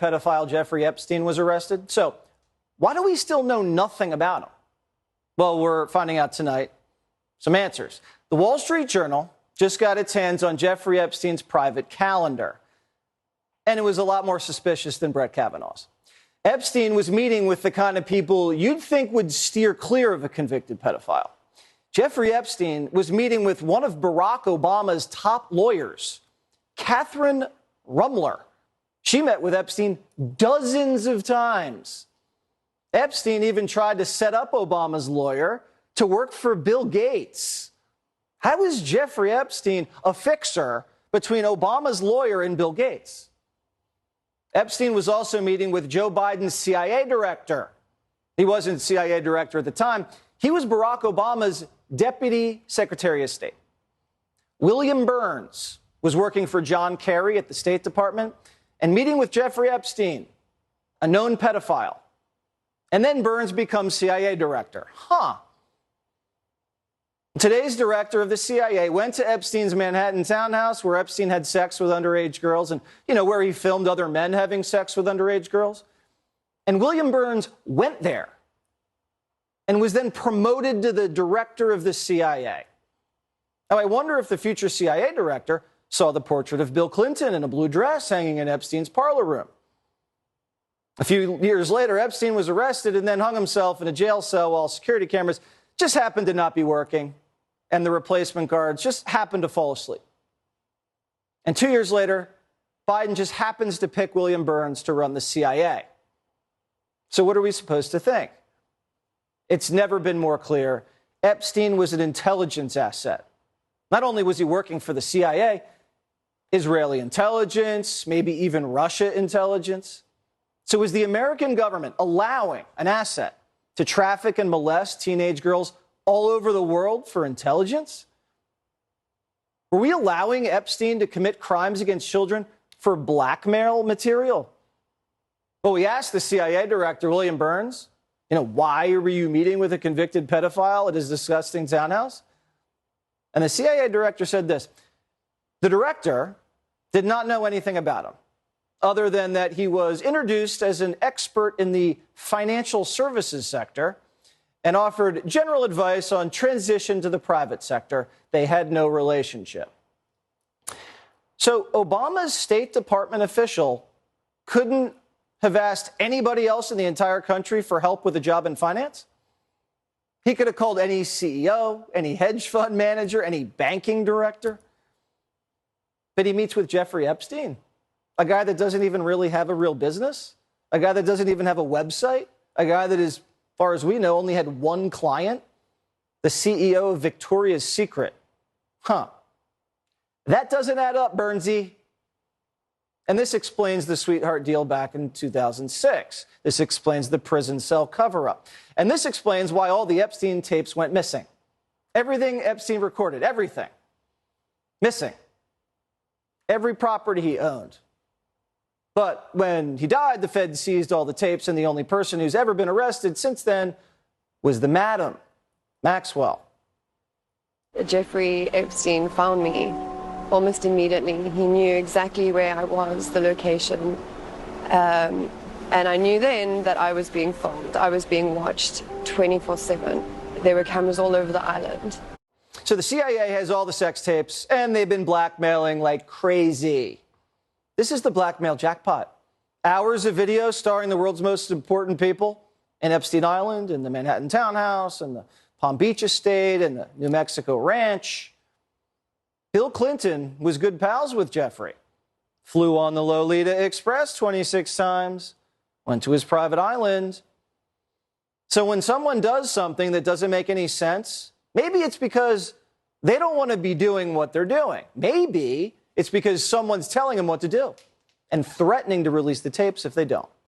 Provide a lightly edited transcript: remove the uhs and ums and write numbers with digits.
pedophile Jeffrey Epstein was arrested. So why do we still know nothing about him? Well, we're finding out tonight some answers. The Wall Street Journal just got its hands on Jeffrey Epstein's private calendar, and it was a lot more suspicious than Brett Kavanaugh's. Epstein was meeting with the kind of people you'd think would steer clear of a convicted pedophile. Jeffrey Epstein was meeting with one of Barack Obama's top lawyers, Catherine Rumler. She met with Epstein dozens of times. Epstein even tried to set up Obama's lawyer to work for Bill Gates. How is Jeffrey Epstein a fixer between Obama's lawyer and Bill Gates? Epstein was also meeting with Joe Biden's CIA director. He wasn't CIA director at the time. He was Barack Obama's deputy secretary of state. William Burns was working for John Kerry at the State Department and meeting with Jeffrey Epstein, a known pedophile. And then Burns becomes CIA director. Today's director of the CIA went to Epstein's Manhattan townhouse where Epstein had sex with underage girls and, where he filmed other men having sex with underage girls. And William Burns went there and was then promoted to the director of the CIA. Now, I wonder if the future CIA director saw the portrait of Bill Clinton in a blue dress hanging in Epstein's parlor room. A few years later, Epstein was arrested and then hung himself in a jail cell while security cameras just happened to not be working, and the replacement guards just happened to fall asleep. And 2 years later, Biden just happens to pick William Burns to run the CIA. So what are we supposed to think? It's never been more clear. Epstein was an intelligence asset. Not only was he working for the CIA, Israeli intelligence, maybe even Russia intelligence. So was the American government allowing an asset to traffic and molest teenage girls all over the world for intelligence? Were we allowing Epstein to commit crimes against children for blackmail material? Well, we asked the CIA director, William Burns, why were you meeting with a convicted pedophile at his disgusting townhouse? And the CIA director said this: the director did not know anything about him, other than that he was introduced as an expert in the financial services sector and offered general advice on transition to the private sector. They had no relationship. So Obama's State Department official couldn't have asked anybody else in the entire country for help with a job in finance? He could have called any CEO, any hedge fund manager, any banking director. But he meets with Jeffrey Epstein, a guy that doesn't even really have a real business, a guy that doesn't even have a website, a guy that, as far as we know, only had one client, the CEO of Victoria's Secret. That doesn't add up, Burnsy. And this explains the sweetheart deal back in 2006. This explains the prison cell cover-up. And this explains why all the Epstein tapes went missing. Everything Epstein recorded, everything, missing. Every property he owned. But when he died, the Fed seized all the tapes, and the only person who's ever been arrested since then was the Madam, Maxwell. Jeffrey Epstein found me almost immediately. He knew exactly where I was, the location. And I knew then that I was being filmed. I was being watched 24/7. There were cameras all over the island. So the CIA has all the sex tapes, and they've been blackmailing like crazy. This is the blackmail jackpot. Hours of video starring the world's most important people in Epstein Island, in the Manhattan townhouse, and the Palm Beach estate, and the New Mexico ranch. Bill Clinton was good pals with Jeffrey. Flew on the Lolita Express 26 times. Went to his private island. So when someone does something that doesn't make any sense, maybe it's because they don't want to be doing what they're doing. Maybe it's because someone's telling them what to do and threatening to release the tapes if they don't.